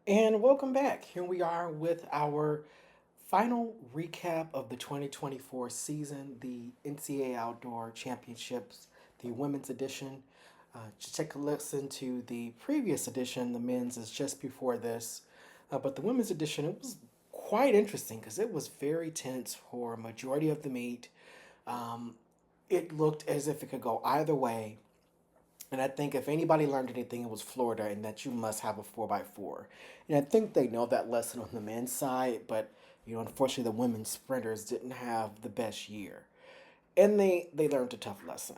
And welcome back. Here we are with our final recap of the 2024 season, the NCAA Outdoor Championships, the women's edition. To take a listen to the previous edition, the men's is just before this. But the women's edition, it was quite interesting because it was very tense for a majority of the meet. Um, it looked as if it could go either way. And I think if anybody learned anything, it was Florida, and that you must have a 4x4. And I think they know that lesson on the men's side, but unfortunately, the women's sprinters didn't have the best year, and they learned a tough lesson.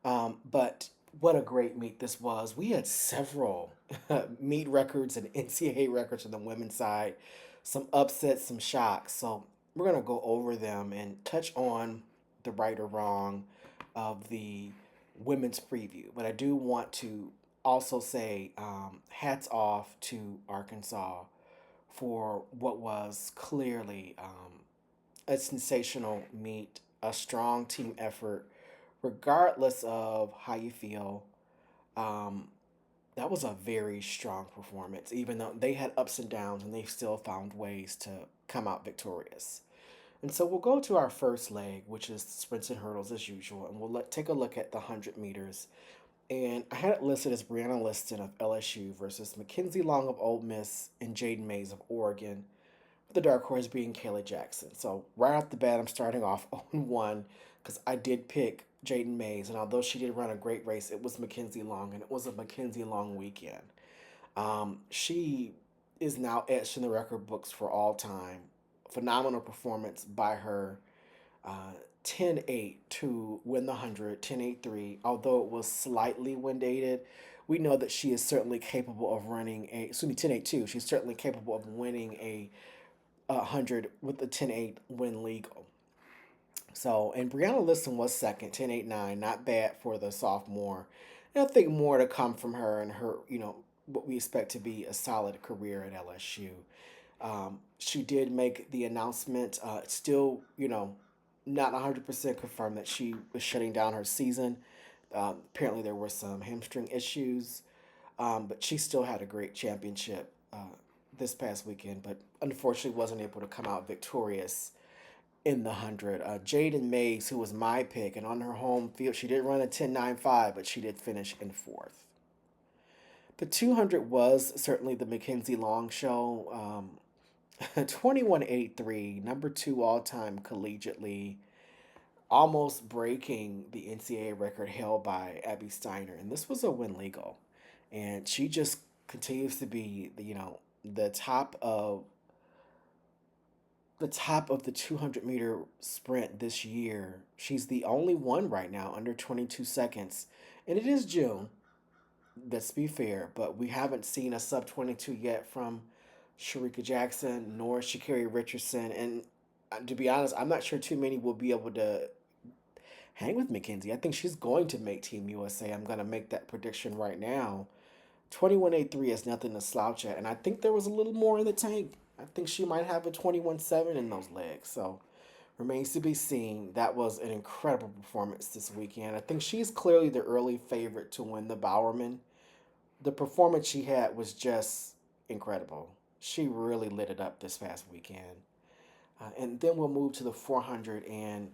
But what a great meet this was! We had several meet records and NCAA records on the women's side, some upsets, some shocks. So we're gonna go over them and touch on the right or wrong of the women's preview. But I do want to also say hats off to Arkansas for what was clearly a sensational meet, a strong team effort, regardless of how you feel. Um, that was a very strong performance, even though they had ups and downs and they still found ways to come out victorious. And so we'll go to our first leg, which is sprints and hurdles as usual, and take a look at the 100 meters. And I had it listed as Brianna Liston of LSU versus Mackenzie Long of Ole Miss and Jaden Mays of Oregon, with the dark horse being Kayla Jackson. So right off the bat, I'm starting off 0-1 because I did pick Jaden Mays, and although she did run a great race, it was Mackenzie Long, and it was a Mackenzie Long weekend. She is now etched in the record books for all time. Phenomenal performance by her. Uh, 10-8 to win the 100, 10-8-3. Although it was slightly wind aided, we know that she is certainly capable of running a, excuse me, 10-8-2. She's certainly capable of winning a 100 with the 10-8 win legal. So, and Brianna Liston was second, 10-8-9. Not bad for the sophomore. And I think more to come from her and her, what we expect to be a solid career at LSU. She did make the announcement. Still, not 100% confirmed that she was shutting down her season. Apparently, there were some hamstring issues, but she still had a great championship this past weekend, but unfortunately wasn't able to come out victorious in the 100. Jaden Mays, who was my pick, and on her home field, she did run a 10.95, but she did finish in fourth. The 200 was certainly the Mackenzie Long show. 21-8-3, number two all time collegiately, almost breaking the NCAA record held by Abby Steiner. And this was a win legal. And she just continues to be the top of the 200-meter sprint this year. She's the only one right now under 22 seconds. And it is June, let's be fair, but we haven't seen a sub 22 yet from Sharika Jackson nor Shakari Richardson. And to be honest, I'm not sure too many will be able to hang with Mackenzie. I think she's going to make Team USA. I'm going to make that prediction right now. 21-8-3 is nothing to slouch at. And I think there was a little more in the tank. I think she might have a 21-7 in those legs. So remains to be seen. That was an incredible performance this weekend. I think she's clearly the early favorite to win the Bowerman. The performance she had was just incredible. She really lit it up this past weekend. And then we'll move to the 400, and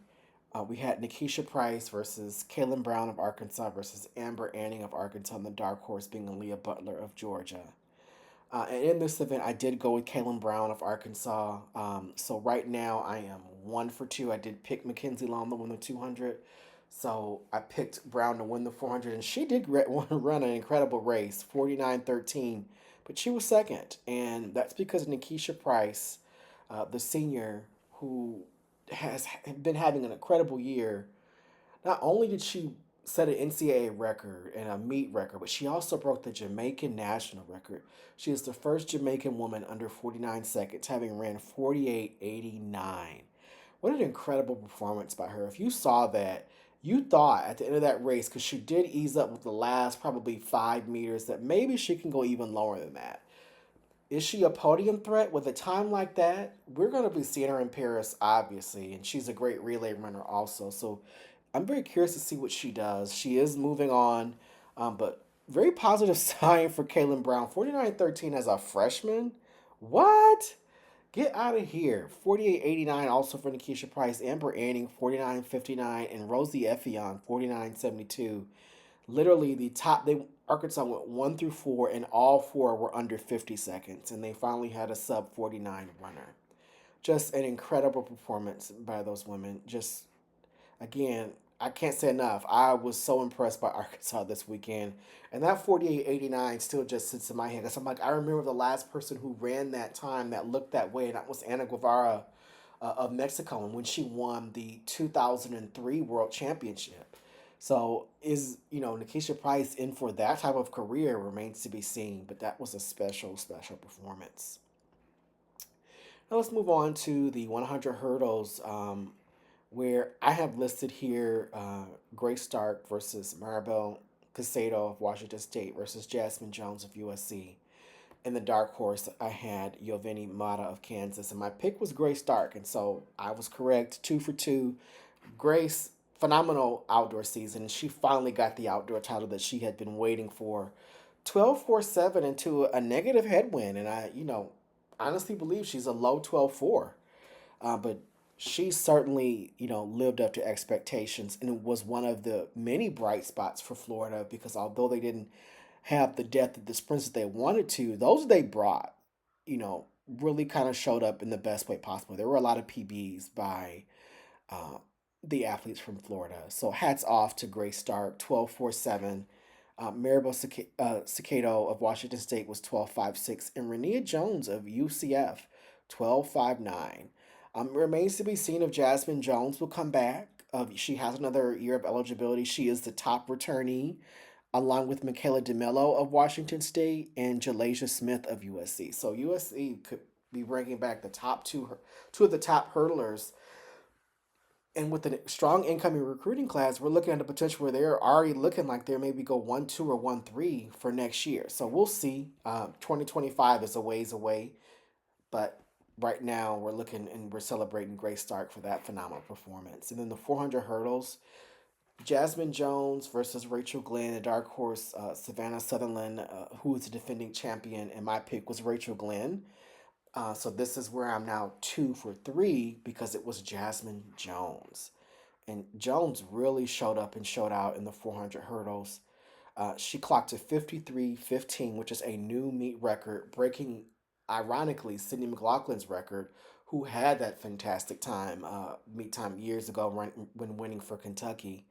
we had Nikisha Price versus Kaylin Brown of Arkansas versus Amber Anning of Arkansas, and the dark horse being Aaliyah Butler of Georgia. And in this event, I did go with Kaylin Brown of Arkansas. So right now, I am 1 for 2. I did pick Mackenzie Long to win the 200. So I picked Brown to win the 400, and she did run an incredible race, 49-13, but she was second. And that's because Nikisha Price, the senior who has been having an incredible year, not only did she set an NCAA record and a meet record, but she also broke the Jamaican national record. She is the first Jamaican woman under 49 seconds, having ran 48:89. What an incredible performance by her. If you saw that, you thought at the end of that race, because she did ease up with the last probably 5 meters, that maybe she can go even lower than that. Is she a podium threat with a time like that? We're going to be seeing her in Paris, obviously, and she's a great relay runner also. So I'm very curious to see what she does. She is moving on, but very positive sign for Kaylin Brown. 49-13 as a freshman. What? Get out of here. 48-89 also for Nikisha Price. Amber Anning 49-59 and Rosie Effion 49-72. Literally the top they Arkansas went 1 through 4 and all four were under 50 seconds and they finally had a sub 49 runner. Just an incredible performance by those women. Just again, I can't say enough. I was so impressed by Arkansas this weekend. And that 48-89 still just sits in my head. Because I'm like, I remember the last person who ran that time that looked that way, and that was Ana Guevara of Mexico, and when she won the 2003 World Championship. So is, Nikisha Price in for that type of career remains to be seen. But that was a special, special performance. Now let's move on to the 100 hurdles, where I have listed here Grace Stark versus Maribel Casado of Washington State versus Jasmine Jones of USC. In the dark horse, I had Yoveni Mata of Kansas, and my pick was Grace Stark, and so I was correct, 2 for 2. Grace, phenomenal outdoor season. She finally got the outdoor title that she had been waiting for. 12-4-7 into a negative headwind, and I, honestly believe she's a low 12-4. But she certainly, lived up to expectations and was one of the many bright spots for Florida because although they didn't have the depth of the sprints that they wanted to, those they brought, really kind of showed up in the best way possible. There were a lot of PBs by uh, the athletes from Florida. So hats off to Grace Stark, 12-4-7. Maribel Cicado of Washington State was 12-5-6. And Renia Jones of UCF, 12-5-9. It remains to be seen if Jasmine Jones will come back. She has another year of eligibility. She is the top returnee, along with Michaela DeMello of Washington State and Jalasia Smith of USC. So USC could be bringing back the top two of the top hurdlers. And with a strong incoming recruiting class, we're looking at a potential where they're already looking like they maybe go 1-2 or 1-3 for next year. So we'll see. 2025 is a ways away, but right now we're looking and we're celebrating Grace Stark for that phenomenal performance. And then the 400 hurdles, Jasmine Jones versus Rachel Glenn, a dark horse, Savannah Sutherland, who is the defending champion, and my pick was Rachel Glenn. So this is where I'm now 2 for 3 because it was Jasmine Jones. And Jones really showed up and showed out in the 400 hurdles. She clocked a 53-15, which is a new meet record, breaking, ironically, Sydney McLaughlin's record, who had that fantastic meet time years ago when winning for Kentucky.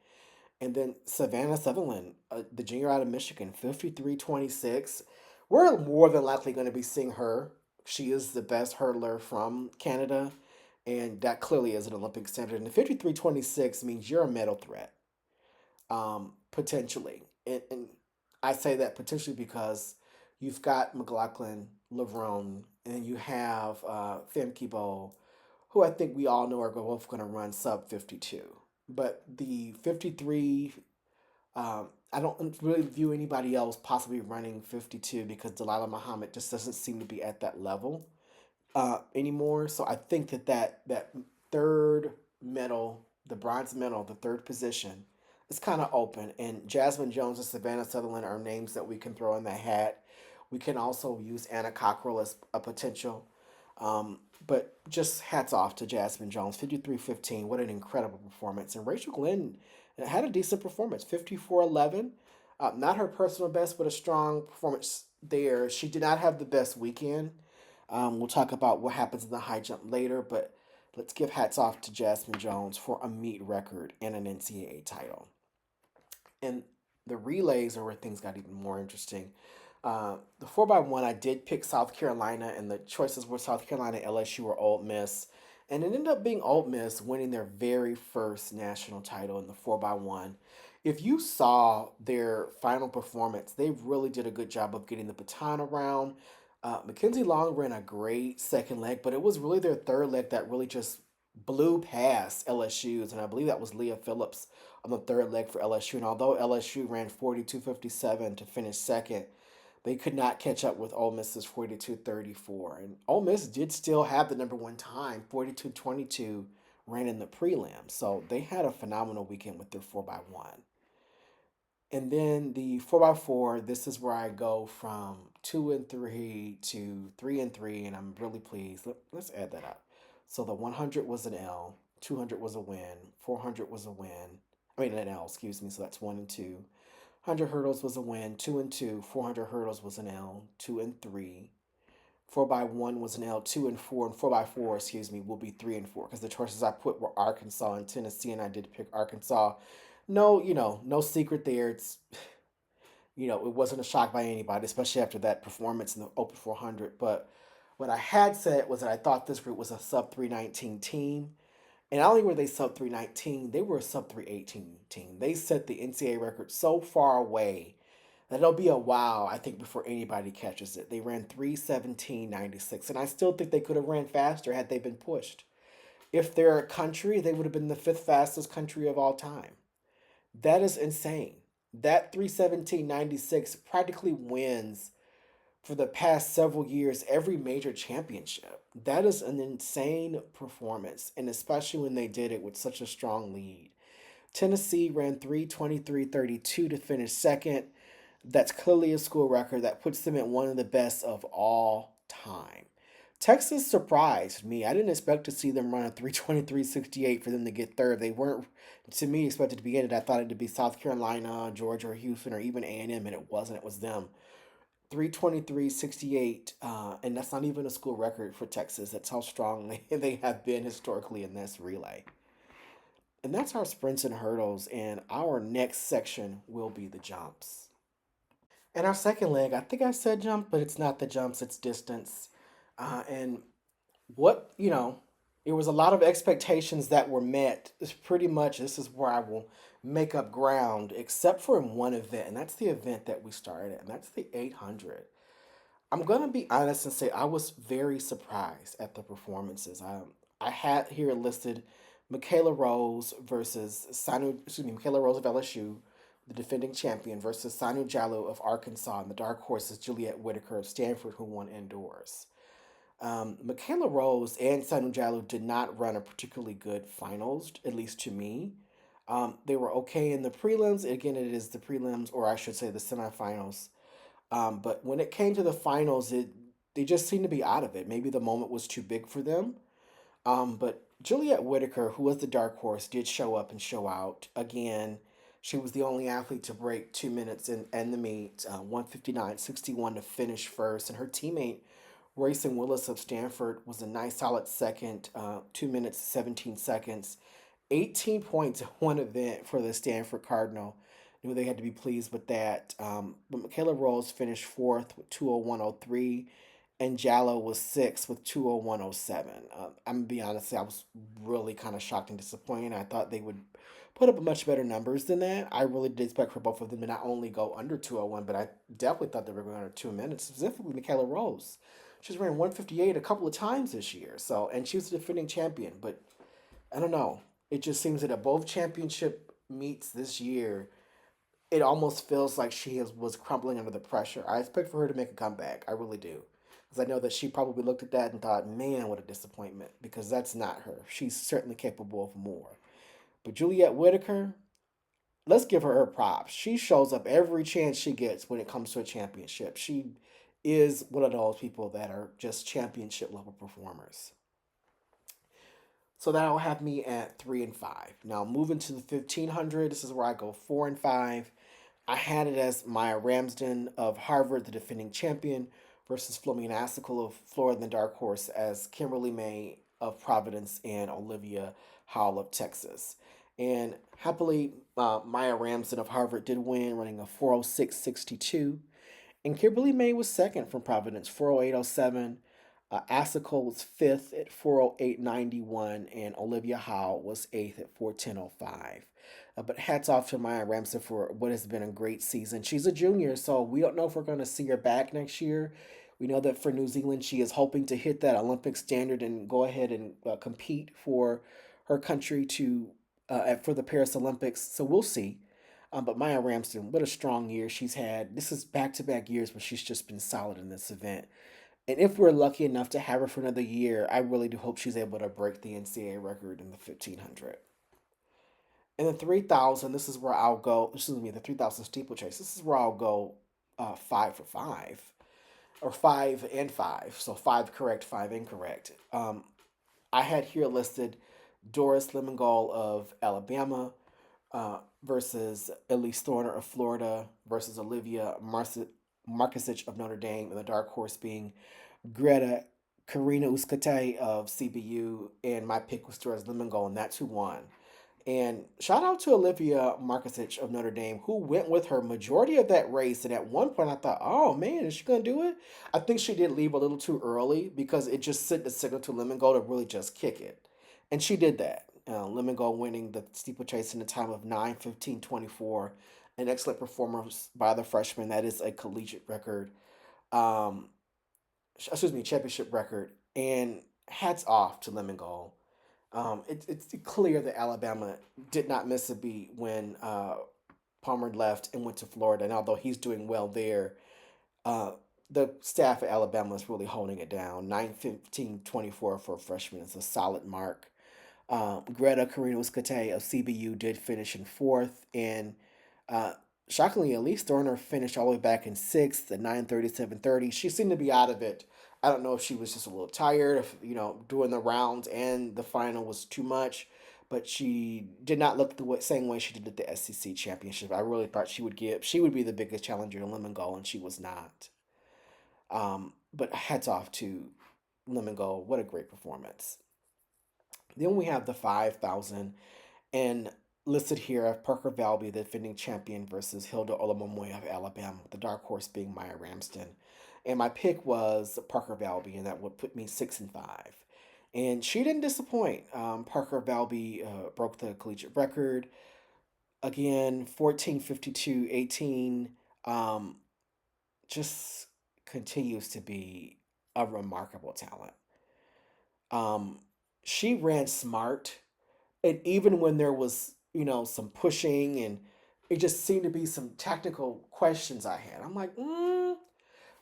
And then Savannah Sutherland, the junior out of Michigan, 53-26. We're more than likely going to be seeing her. She is the best hurdler from Canada, and that clearly is an Olympic standard. And the 53-26 means you're a medal threat, potentially. And I say that potentially because you've got McLaughlin, Lavrone, and you have Femke Bowl, who I think we all know are both going to run sub 52. But the 53, I don't really view anybody else possibly running 52 because Delilah Muhammad just doesn't seem to be at that level anymore. So I think that third medal, the bronze medal, the third position, is kind of open. And Jasmine Jones and Savannah Sutherland are names that we can throw in that hat. We can also use Anna Cockrell as a potential. But just hats off to Jasmine Jones, 53-15. What an incredible performance. And Rachel Glenn had a decent performance, 54-11. Not her personal best, but a strong performance there. She did not have the best weekend. We'll talk about what happens in the high jump later, but let's give hats off to Jasmine Jones for a meet record and an NCAA title. And the relays are where things got even more interesting. The 4x1, I did pick South Carolina, and the choices were South Carolina, LSU, or Ole Miss. And it ended up being Ole Miss winning their very first national title in the 4x1. If you saw their final performance, they really did a good job of getting the baton around. Mackenzie Long ran a great second leg, but it was really their third leg that really just blew past LSU's. And I believe that was Leah Phillips on the third leg for LSU. And although LSU ran 42-57 to finish second, they could not catch up with Ole Miss's 42-34. And Ole Miss did still have the number one time, 42-22, ran in the prelim. So they had a phenomenal weekend with their 4x1. And then the 4x4, this is where I go from 2 and 3 to 3 and 3, and I'm really pleased. Let's add that up. So the 100 was an L, 200 was a win, 400 was a win. I mean, an L, excuse me. So that's 1 and 2. 100 hurdles was a win, 2 and 2. 400 hurdles was an L, 2 and 3. 4x1 was an L, 2 and 4, and 4x4, excuse me, will be 3 and 4 because the choices I put were Arkansas and Tennessee, and I did pick Arkansas. No, no secret there. It wasn't a shock by anybody, especially after that performance in the Open 400. But what I had said was that I thought this group was a sub 319 team. And not only were they sub 319, they were a sub 318 team. They set the NCAA record so far away that it'll be a while, I think, before anybody catches it. They ran 3:17.96, and I still think they could have ran faster had they been pushed. If they're a country, they would have been the fifth fastest country of all time. That is insane. That 3:17.96 practically wins for the past several years every major championship. That is an insane performance, and especially when they did it with such a strong lead. Tennessee ran 3:23.32 to finish second. That's clearly a school record that puts them at one of the best of all time. Texas surprised me. I didn't expect to see them run a 3:23.68 for them to get third. They weren't, to me, expected to be in it. I thought it'd be South Carolina, Georgia, or Houston, or even A&M, and it wasn't. It was them. 3:23.68, and that's not even a school record for Texas. That's how strong they have been historically in this relay. And that's our sprints and hurdles, and our next section will be the jumps. And our second leg, I think I said jump, but it's not the jumps, it's distance. And what, it was a lot of expectations that were met. It's pretty much, this is where I will make up ground, except for in one event, and that's the event that we started at, and that's the 800. I'm going to be honest and say I was very surprised at the performances. I had here listed Michaela Rose versus Michaela Rose of LSU, the defending champion, versus Sanu Jalou of Arkansas, and the dark horse is Juliet Whitaker of Stanford, who won indoors. Michaela Rose and Sanu Jalou did not run a particularly good finals, at least to me. They were okay in the prelims. Again, it is the prelims, or I should say the semifinals. But when it came to the finals, they just seemed to be out of it. Maybe the moment was too big for them. But Juliet Whitaker, who was the dark horse, did show up and show out. Again, she was the only athlete to break 2 minutes in the meet, 1:59.61 to finish first. And her teammate, Rayson Willis of Stanford, was a nice solid second, 2 minutes, 17 seconds. 18 points in one event for the Stanford Cardinal. Knew they had to be pleased with that. But Michaela Rose finished fourth with 2:01.03, and Jallo was sixth with 2:01.07. I'm gonna be honest, I was really kind of shocked and disappointed. I thought they would put up much better numbers than that. I really did expect for both of them to not only go under 2:01, but I definitely thought they were going under 2 minutes. Specifically, Michaela Rose. She's ran 1:58 a couple of times this year. So, and she was the defending champion. But I don't know. It just seems that at both championship meets this year, it almost feels like was crumbling under the pressure. I expect for her to make a comeback. I really do. Because I know that she probably looked at that and thought, man, what a disappointment. Because that's not her. She's certainly capable of more. But Juliet Whitaker, let's give her props. She shows up every chance she gets when it comes to a championship. She is one of those people that are just championship level performers. So that'll have me at 3 and 5. Now moving to the 1500, this is where I go 4 and 5. I had it as Maya Ramsden of Harvard, the defending champion, versus Flamian Asakel of Florida, the dark horse, as Kimberly May of Providence and Olivia Howell of Texas. And happily, Maya Ramsden of Harvard did win, running a 4:06.62. And Kimberly May was second from Providence, 4:08.07. Asakel was fifth at 4:08.91, and Olivia Howe was eighth at 4:10.05. But hats off to Maya Ramsden for what has been a great season. She's a junior, so we don't know if we're going to see her back next year. We know that for New Zealand, she is hoping to hit that Olympic standard and go ahead and compete for her country for the Paris Olympics. So we'll see. But Maya Ramsden, what a strong year she's had. This is back-to-back years where she's just been solid in this event. And if we're lucky enough to have her for another year, I really do hope she's able to break the NCAA record in the 1500. In the 3,000, this is where I'll go. Excuse me, the 3,000 steeplechase. This is where I'll go 5 for 5, or 5 and 5. So five correct, five incorrect. I had here listed Doris Lemengol of Alabama versus Elise Thorner of Florida versus Olivia Marcusich of Notre Dame, and the dark horse being Greta Karina Uskate of CBU, and my pick was Doris Lemengol, and that's who won. And shout out to Olivia Marcusich of Notre Dame, who went with her majority of that race. And at one point, I thought, oh man, is she going to do it? I think she did leave a little too early because it just sent the signal to Lemon Gold to really just kick it. And she did that. Lemon Gold winning the steeplechase in the time of 9:15:24. An excellent performance by the freshman. That is a collegiate record. Um, excuse me, championship record. And hats off to Lemon Gold. It's clear that Alabama did not miss a beat when Palmer left and went to Florida. And although he's doing well there, uh, the staff at Alabama is really holding it down. 9:15:24 for a freshman is a solid mark. Greta Karino-Skate of CBU did finish in fourth, and uh, shockingly, Elise Dorner finished all the way back in sixth at 9:37:30. She seemed to be out of it. I don't know if she was just a little tired of doing the rounds and the final was too much, but she did not look the same way she did at the SEC championship. I really thought she would be the biggest challenger to Lemon Gold, and she was not. But hats off to Lemon Gold. What a great performance. Then we have the 5,000, and listed here of Parker Valby, the defending champion, versus Hilda Olamomoy of Alabama, the dark horse being Maya Ramsden. And my pick was Parker Valby, and that would put me 6-5. And she didn't disappoint. Parker Valby broke the collegiate record again, 14:52:18. Just continues to be a remarkable talent. Um, she ran smart, and even when there was some pushing, and it just seemed to be some technical questions I had, I'm like,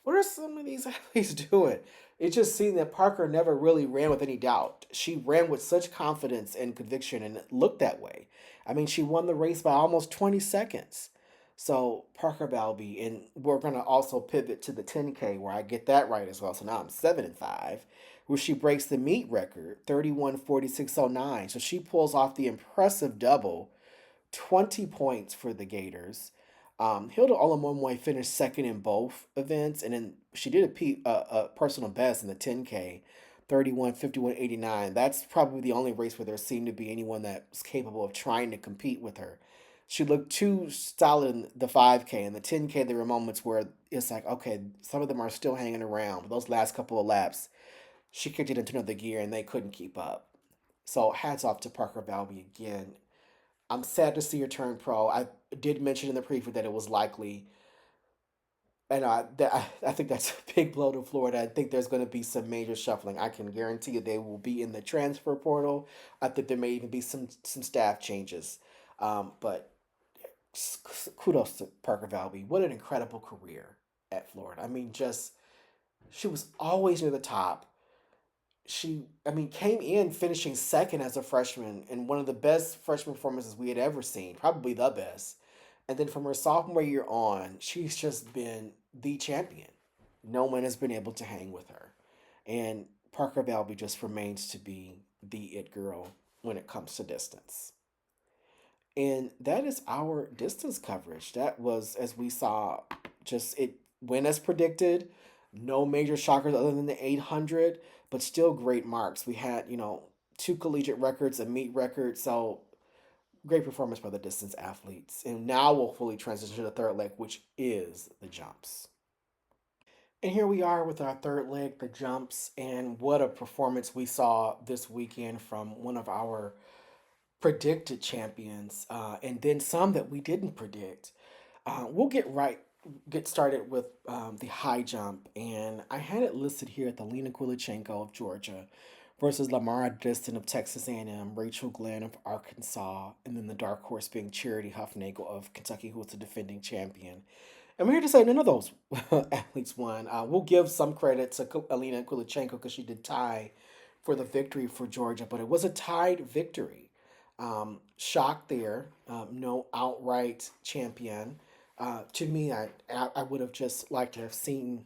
what are some of these athletes doing? It just seemed that Parker never really ran with any doubt. She ran with such confidence and conviction, and it looked that way. I mean, she won the race by almost 20 seconds. So Parker Balby, and we're gonna also pivot to the 10K where I get that right as well. So now I'm 7-5, where she breaks the meet record 31:46:09. So she pulls off the impressive double, 20 points for the Gators. Hilda Olamomoy finished second in both events, and then she did a personal best in the 10K, 31:51:89. That's probably the only race where there seemed to be anyone that was capable of trying to compete with her. She looked too solid in the 5K. And the 10K, there were moments where it's like, okay, some of them are still hanging around. But those last couple of laps, she kicked it into another gear and they couldn't keep up. So hats off to Parker Valby again. I'm sad to see her turn pro. I did mention in the preview that it was likely, and I think that's a big blow to Florida. I think there's going to be some major shuffling. I can guarantee you they will be in the transfer portal. I think there may even be some staff changes. But kudos to Parker Valby. What an incredible career at Florida. I mean, just she was always near the top. Came in finishing second as a freshman in one of the best freshman performances we had ever seen, probably the best. And then from her sophomore year on, she's just been the champion. No one has been able to hang with her. And Parker Valby just remains to be the it girl when it comes to distance. And that is our distance coverage. That was, as we saw, just it went as predicted. No major shockers other than the 800, but still great marks. We had, two collegiate records, a meet record. So great performance by the distance athletes. And now we'll fully transition to the third leg, which is the jumps. And here we are with our third leg, the jumps. And what a performance we saw this weekend from one of our predicted champions, and then some that we didn't predict. We'll get started with the high jump, and I had it listed here at the Lena Kulichenko of Georgia versus Lamar Diston of Texas A&M, Rachel Glenn of Arkansas, and then the dark horse being Charity Huffnagel of Kentucky, who was the defending champion. And we're here to say none of those athletes won. We'll give some credit to Alina Kulichenko because she did tie for the victory for Georgia, but it was a tied victory. Shock there. No outright champion. To me, I would have just liked to have seen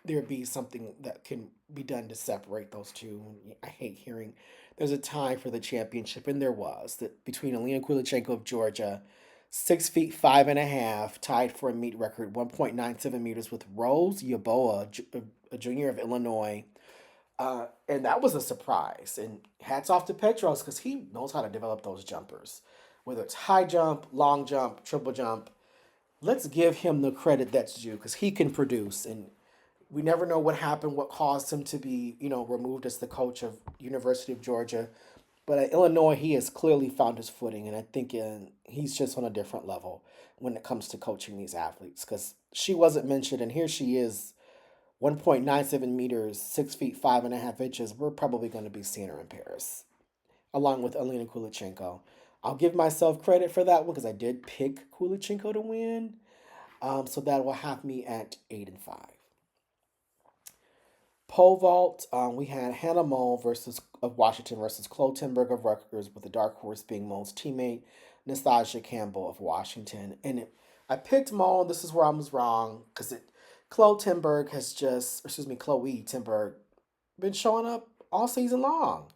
there be something that can be done to separate those two. I hate hearing there's a tie for the championship, and there was that between Alina Kulichenko of Georgia, 6 feet 5.5, tied for a meet record 1.97 meters with Rose Yaboa, a junior of Illinois. And that was a surprise. And hats off to Petros because he knows how to develop those jumpers, whether it's high jump, long jump, triple jump. Let's give him the credit that's due because he can produce. And we never know what happened, what caused him to be, removed as the coach of University of Georgia. But at Illinois, he has clearly found his footing, and I think he's just on a different level when it comes to coaching these athletes. Because she wasn't mentioned, and here she is, 1.97 meters, 6 feet 5.5 inches. We're probably going to be seeing her in Paris, along with Alina Kulichenko. I'll give myself credit for that one because I did pick Kulichenko to win. So that will have me at 8-5. Pole vault, we had Hannah Moll of Washington versus Chloe Timberg of Rutgers, with the dark horse being Moll's teammate Nastasia Campbell of Washington. I picked Moll. This is where I was wrong because Chloe Timberg Chloe Timberg, been showing up all season long.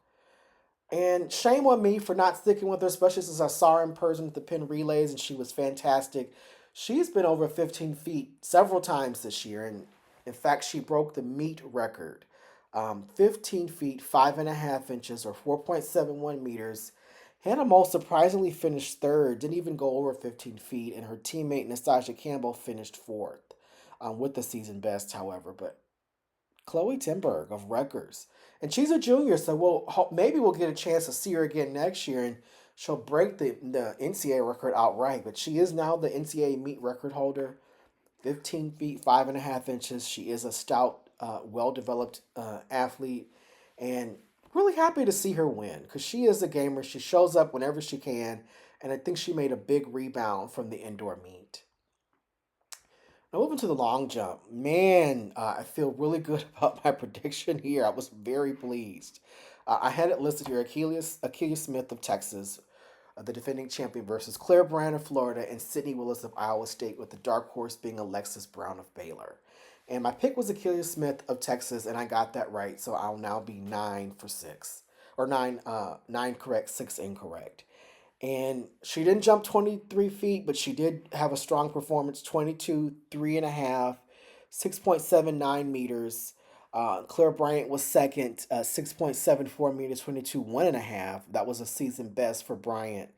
And shame on me for not sticking with her, especially since I saw her in person at the Penn Relays and she was fantastic. She's been over 15 feet several times this year, and in fact, she broke the meet record. 15 feet 5.5 inches, or 4.71 meters. Hannah Moll surprisingly finished third, didn't even go over 15 feet, and her teammate Nastasia Campbell finished fourth, with the season best, however. But Chloe Timberg of Rutgers, and she's a junior, so maybe we'll get a chance to see her again next year, and she'll break the NCAA record outright. But she is now the NCAA meet record holder. 15 feet 5.5 inches. She is a stout, well developed athlete, and really happy to see her win because she is a gamer. She shows up whenever she can, and I think she made a big rebound from the indoor meet. Now moving to the long jump, man, I feel really good about my prediction here. I was very pleased. I had it listed here: Achilles Smith of Texas, the defending champion, versus Claire Brand of Florida and Sydney Willis of Iowa State, with the dark horse being Alexis Brown of Baylor. And my pick was Achilles Smith of Texas, and I got that right. So I'll now be 9 for 6, or nine correct, 6 incorrect. And she didn't jump 23 feet, but she did have a strong performance: 22, 3.5, 6.79 meters. Claire Bryant was second, 6.74 meters, 22, 1.5. That was a season best for Bryant.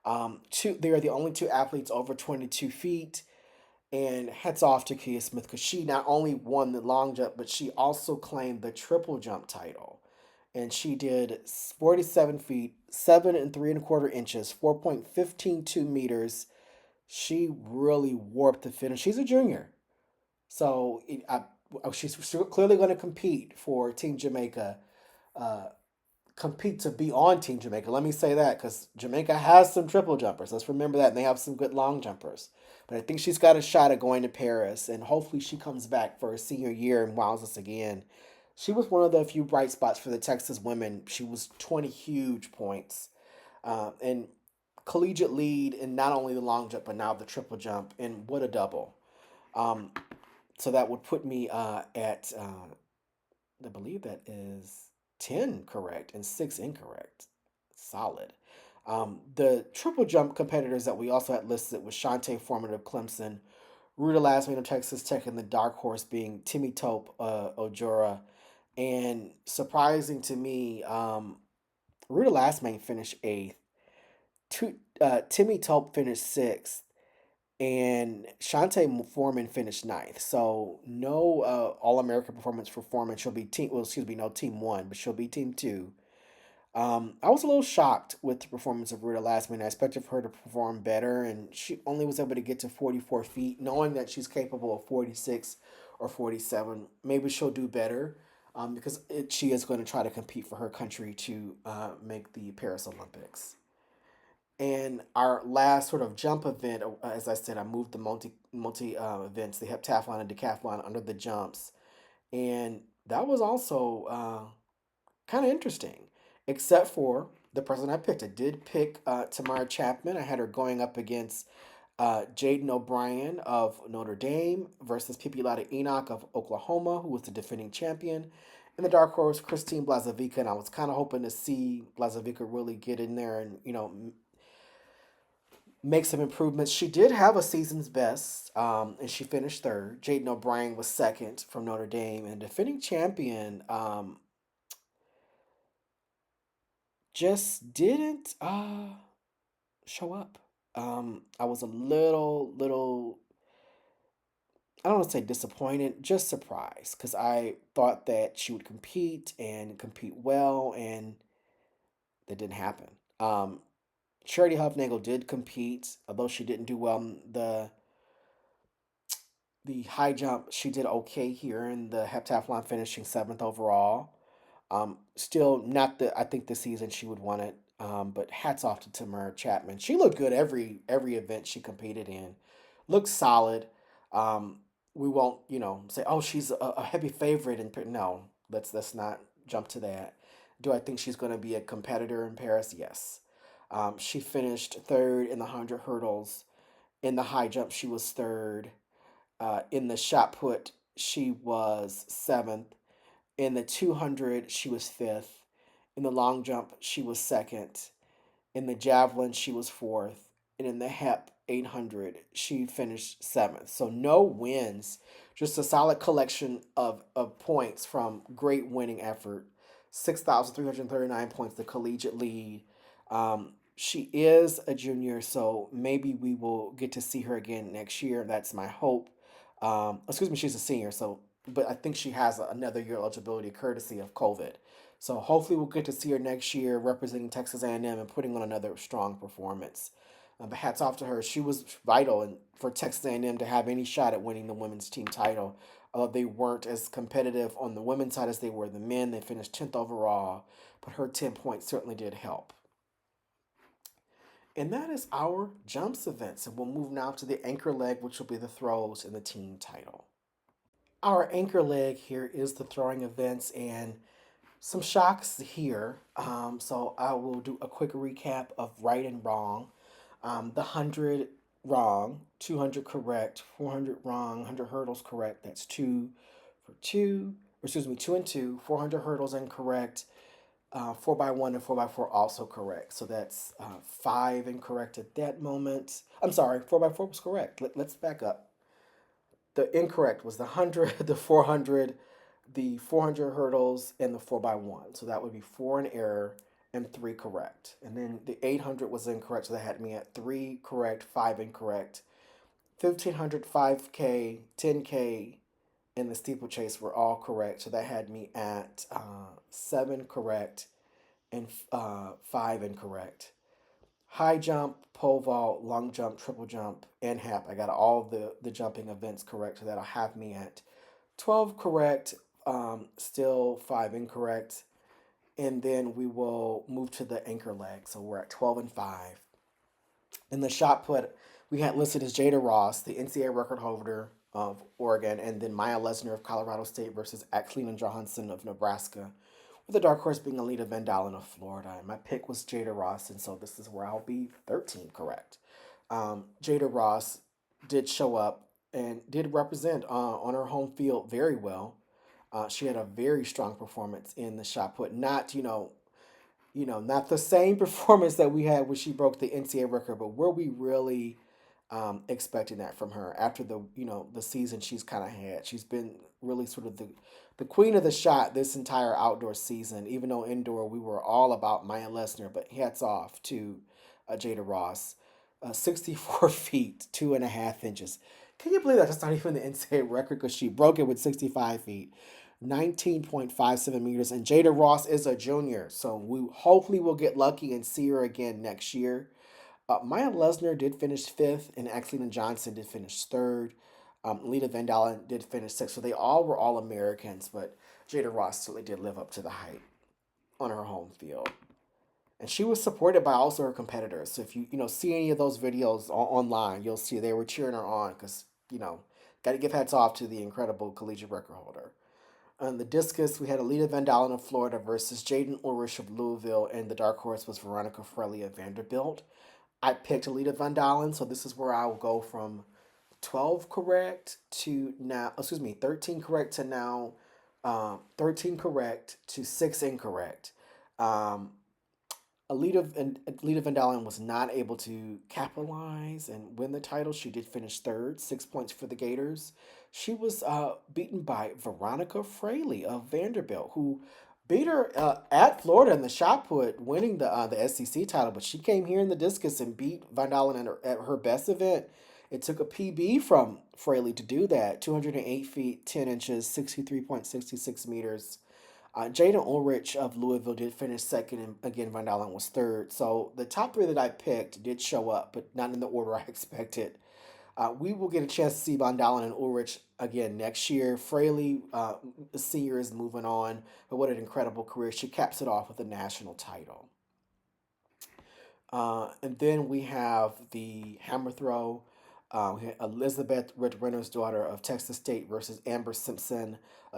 They are the only two athletes over 22 feet. And hats off to Kia Smith because she not only won the long jump, but she also claimed the triple jump title. And she did 47 feet, 7 3/4 inches, 4.152 meters. She really warped the finish. She's a junior. So she's clearly going to compete for Team Jamaica, uh, compete to be on Team Jamaica. Let me say that because Jamaica has some triple jumpers. Let's remember that. And they have some good long jumpers. But I think she's got a shot at going to Paris. And hopefully she comes back for her senior year and wows us again. She was one of the few bright spots for the Texas women. She was 20 huge points. And collegiate lead in not only the long jump, but now the triple jump. And what a double. Um, so that would put me at, I believe that is 10 correct and 6 incorrect. Solid. The triple jump competitors that we also had listed was Shantae Foreman of Clemson, Ruta Lasman of Texas Tech, and the dark horse being Timmy Tope Ojora. And surprising to me, Ruta Lasman finished eighth. Timmy Tope finished sixth, and Shantae Foreman finished ninth. So no All American performance for Foreman. She'll be no team one, but she'll be team two. I was a little shocked with the performance of Ruta Lastman. I expected for her to perform better, and she only was able to get to 44 feet, knowing that she's capable of 46 or 47. Maybe she'll do better, because she is going to try to compete for her country to make the Paris Olympics. And our last sort of jump event, as I said, I moved the multi events, the heptathlon and decathlon, under the jumps, and that was also kind of interesting, except for the person I picked. I did pick Tamara Chapman. I had her going up against Jaden O'Brien of Notre Dame versus Pipilata Enoch of Oklahoma, who was the defending champion. And the dark horse, Christine Blazovica, and I was kind of hoping to see Blazovica really get in there and, make some improvements. She did have a season's best, and she finished third. Jaden O'Brien was second from Notre Dame, and defending champion just didn't show up. I was a little, I don't want to say disappointed, just surprised because I thought that she would compete and compete well, and that didn't happen. Charity Huffnagel did compete, although she didn't do well in the high jump. She did okay here in the heptathlon, finishing seventh overall. Still not the I think the season she would want it. But hats off to Tamara Chapman. She looked good every event she competed in. Looked solid. Um, we won't say she's a heavy favorite and no, let's not jump to that. Do I think she's going to be a competitor in Paris? Yes. She finished third in the 100 hurdles. In the high jump, she was third. In the shot put, she was seventh. In the 200, she was fifth. In the long jump, she was second. In the javelin, she was fourth. And in the HEP 800, she finished seventh. So no wins, just a solid collection of points from great winning effort. 6,339 points, the collegiate lead. She is a junior, so maybe we will get to see her again next year. That's my hope. Excuse me, she's a senior, so but I think she has another year eligibility courtesy of COVID. So hopefully we'll get to see her next year representing Texas A&M and putting on another strong performance. But hats off to her. She was vital for Texas A&M to have any shot at winning the women's team title. Although they weren't as competitive on the women's side as they were the men, they finished 10th overall. But her 10 points certainly did help. And that is our jumps events. And we'll move now to the anchor leg, which will be the throws and the team title. Our anchor leg here is the throwing events and some shocks here. So I will do a quick recap of right and wrong. The 100 wrong, 200 correct, 400 wrong, 100 hurdles correct. That's two for two. Or excuse me, two and two. 400 hurdles incorrect. 4x1 and 4x4 also correct. So that's five incorrect at that moment. I'm sorry, 4x4 was correct. Let's back up. The incorrect was the 100, the 400, the 400 hurdles, and the 4x1. So that would be four in error and three correct. And then the 800 was incorrect, so that had me at three correct, five incorrect. 1500, 5K, 10K, and the steeplechase were all correct, so that had me at seven correct and five incorrect. High jump, pole vault, long jump, triple jump, and hap. I got all the jumping events correct, so that'll have me at 12 correct, still five incorrect. And then we will move to the anchor leg. So we're at 12 and 5. In the shot put, we had listed as Jada Ross, the NCAA record holder of Oregon, and then Maya Lesnar of Colorado State versus Cleveland Johansson of Nebraska, with the dark horse being Alita Van Dalen of Florida. And my pick was Jada Ross, and so this is where I'll be 13 correct. Jada Ross did show up and did represent on her home field very well. She had a very strong performance in the shot put. Not not the same performance that we had when she broke the NCAA record, but were we really expecting that from her after the season she's kind of had? She's been really sort of the queen of the shot this entire outdoor season. Even though indoor we were all about Maya Lesnar, but hats off to Jada Ross. 64 feet, 2.5 inches. Can you believe that? That's not even the NCAA record because she broke it with 65 feet. 19.57 meters, and Jada Ross is a junior, so we hopefully will get lucky and see her again next year. Maya Lesnar did finish fifth, and Cleveland Johnson did finish third. Lita Van Dalen did finish sixth, so they all were all Americans, but Jada Ross certainly did live up to the hype on her home field. And she was supported by also her competitors. So if you see any of those videos online, you'll see they were cheering her on because got to give hats off to the incredible collegiate record holder. On the discus, we had Alita Van Dalen of Florida versus Jaden Ulrich of Louisville, and the dark horse was Veronica Freley of Vanderbilt. I picked Alita Van Dalen, so this is where I will go from 12 correct to now, excuse me, 13 correct to now, 13 correct to 6 incorrect. Um, Alita Van Dalen was not able to capitalize and win the title. She did finish third, 6 points for the Gators. She was beaten by Veronica Fraley of Vanderbilt, who beat her at Florida in the shot put, winning the SEC title. But she came here in the discus and beat Van Dalen at her best event. It took a PB from Fraley to do that, 208 feet, 10 inches, 63.66 meters. Jaden Ulrich of Louisville did finish second, and again, Van Dalen was third. So the top three that I picked did show up, but not in the order I expected. We will get a chance to see Van Dalen and Ulrich again next year. Fraley, the senior, is moving on, but what an incredible career. She caps it off with a national title. And then we have the hammer throw. We had Elizabeth Renner's daughter of Texas State versus Amber Simpson,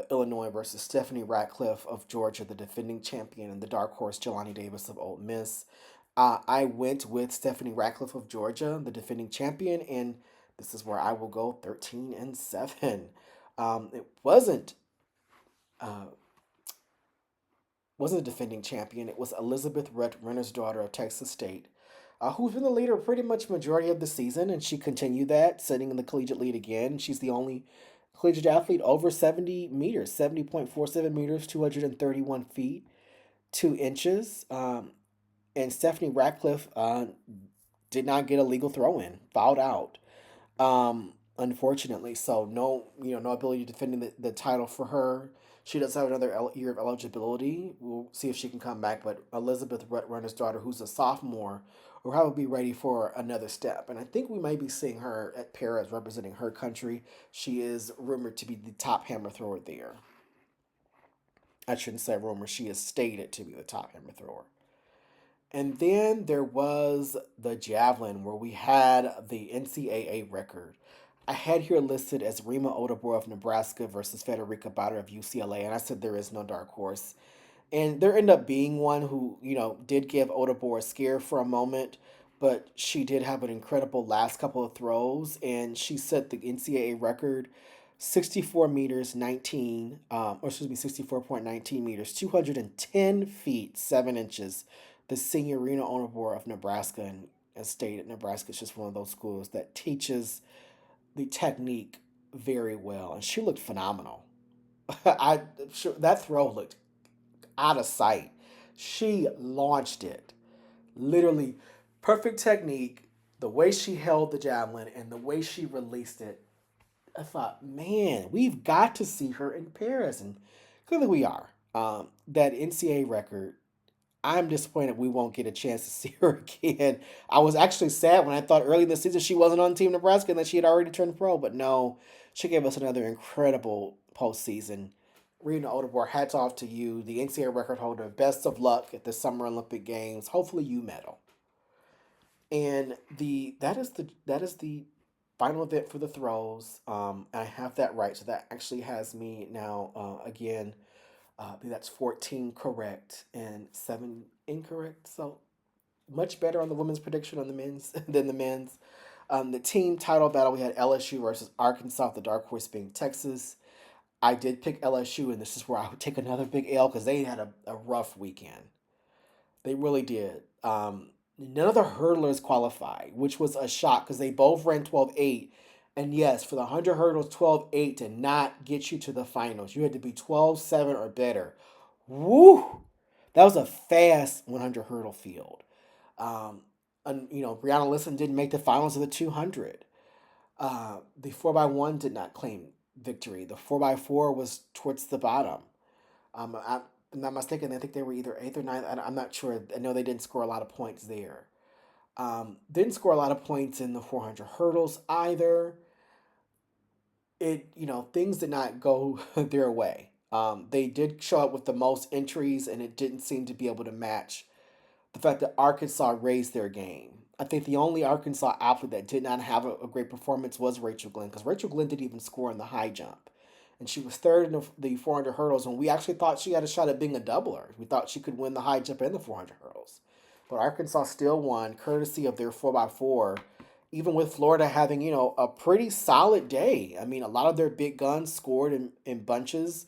Illinois versus Stephanie Ratcliffe of Georgia, the defending champion, and the dark horse Jelani Davis of Ole Miss. I went with Stephanie Ratcliffe of Georgia, the defending champion, and this is where I will go 13-7. It uh, wasn't a defending champion. It was Elizabeth Renner's daughter of Texas State, who's been the leader pretty much majority of the season, and she continued that, sitting in the collegiate lead again. She's the only collegiate athlete over 70 meters, 70.47 meters, 231 feet, 2 inches. And Stephanie Ratcliffe did not get a legal throw in, fouled out. Unfortunately, so no, no ability to defend the title for her. She does have another year of eligibility. We'll see if she can come back. But Elizabeth Renner's daughter, who's a sophomore, will probably be ready for another step. And I think we might be seeing her at Paris representing her country. She is rumored to be the top hammer thrower there. I shouldn't say rumor. She is stated to be the top hammer thrower. And then there was the javelin where we had the NCAA record. I had here listed as Rima Odobor of Nebraska versus Federica Bauer of UCLA, and I said there is no dark horse. And there ended up being one who, did give Odobor a scare for a moment, but she did have an incredible last couple of throws, and she set the NCAA record 64 meters, 64.19 meters, 210 feet, 7 inches. The senior Rena Onabor of Nebraska, and as stated, Nebraska is just one of those schools that teaches the technique very well, and she looked phenomenal. I sure that throw looked out of sight. She launched it, literally perfect technique. The way she held the javelin and the way she released it, I thought, man, we've got to see her in Paris, and clearly we are. That NCAA record, I'm disappointed we won't get a chance to see her again. I was actually sad when I thought early in the season she wasn't on Team Nebraska and that she had already turned pro, but no, she gave us another incredible postseason. Rena Odobor, hats off to you, the NCAA record holder. Best of luck at the Summer Olympic Games. Hopefully you medal. And that is the final event for the throws. I have that right, so that actually has me now again. That's 14 correct and 7 incorrect. So much better on the women's prediction on the men's than the men's. The team title battle, we had LSU versus Arkansas, the dark horse being Texas. I did pick LSU, and this is where I would take another big L because they had a rough weekend. They really did. None of the hurdlers qualified, which was a shock because they both ran 12.8. And yes, for the 100 hurdles, 12.8 did not get you to the finals. You had to be 12.7 or better. Woo! That was a fast 100 hurdle field. And, Brianna Listen didn't make the finals of the 200. The 4x1 did not claim victory. The 4x4 was towards the bottom. I'm not mistaken. I think they were either 8th or 9th. I'm not sure. I know they didn't score a lot of points there. Didn't score a lot of points in the 400 hurdles either. Things did not go their way. They did show up with the most entries, and it didn't seem to be able to match the fact that Arkansas raised their game. I think the only Arkansas athlete that did not have a great performance was Rachel Glenn, because Rachel Glenn didn't even score in the high jump. and she was third in the 400 hurdles. And we actually thought she had a shot at being a doubler. We thought she could win the high jump and the 400 hurdles. But Arkansas still won, courtesy of their 4x4, even with Florida having, a pretty solid day. I mean, a lot of their big guns scored in bunches.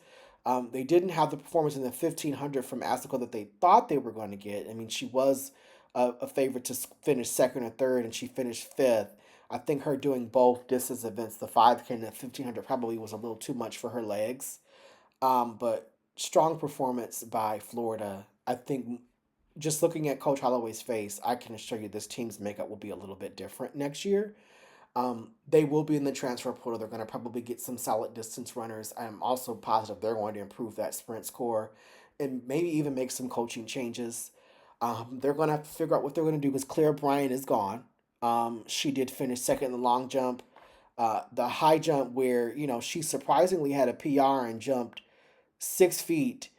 They didn't have the performance in the 1500 from Asuka that they thought they were going to get. I mean, she was a favorite to finish second or third, and she finished fifth. I think her doing both distance events, the 5K and the 1500, probably was a little too much for her legs. But strong performance by Florida. I think just looking at Coach Holloway's face, I can assure you this team's makeup will be a little bit different next year. They will be in the transfer portal. They're going to probably get some solid distance runners. I'm also positive they're going to improve that sprint score and maybe even make some coaching changes. They're going to have to figure out what they're going to do because Claire Bryant is gone. She did finish second in the long jump. The high jump, where she surprisingly had a PR and jumped 6 feet.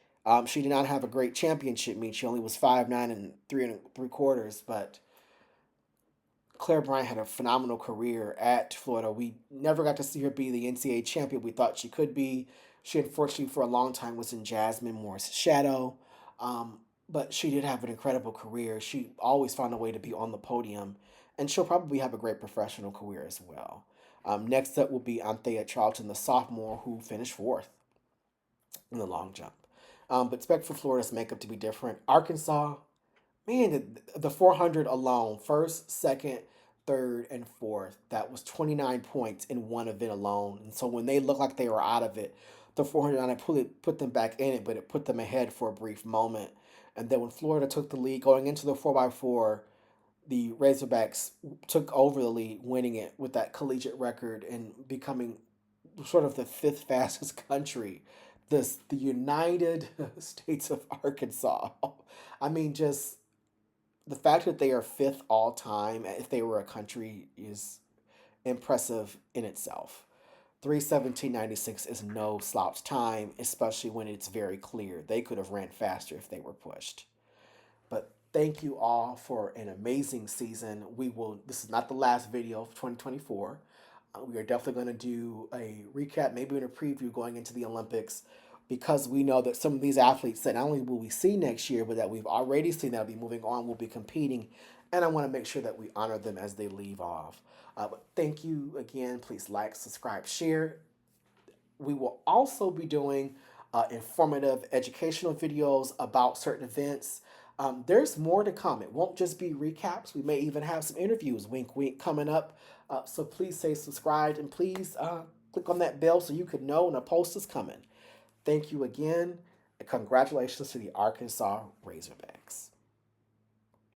She did not have a great championship meet. She only was 5'9" and 3 3/4. But Claire Bryant had a phenomenal career at Florida. We never got to see her be the NCAA champion we thought she could be. She unfortunately for a long time was in Jasmine Moore's shadow. But she did have an incredible career. She always found a way to be on the podium, and she'll probably have a great professional career as well. Next up will be Anthea Charlton, the sophomore, who finished fourth in the long jump. But expect for Florida's makeup to be different. Arkansas, man, the 400 alone, first, second, third, and fourth, that was 29 points in one event alone. And so when they looked like they were out of it, the 400 not put them back in it, but it put them ahead for a brief moment. And then when Florida took the lead going into the 4x4, the Razorbacks took over the lead, winning it with that collegiate record and becoming sort of the fifth fastest country, the United States of Arkansas. I mean, just the fact that they are fifth all time, if they were a country, is impressive in itself. 3:17.96 is no slouch time, especially when it's very clear they could have ran faster if they were pushed. But thank you all for an amazing season. This is not the last video of 2024. We are definitely going to do a recap, maybe even a preview going into the Olympics, because we know that some of these athletes that not only will we see next year, but that we've already seen that will be moving on, will be competing. And I want to make sure that we honor them as they leave off. But thank you again. Please like, subscribe, share. We will also be doing informative educational videos about certain events. There's more to come. It won't just be recaps. We may even have some interviews, wink, wink, coming up. So please stay subscribed and please click on that bell so you can know when a post is coming. Thank you again, and congratulations to the Arkansas Razorbacks.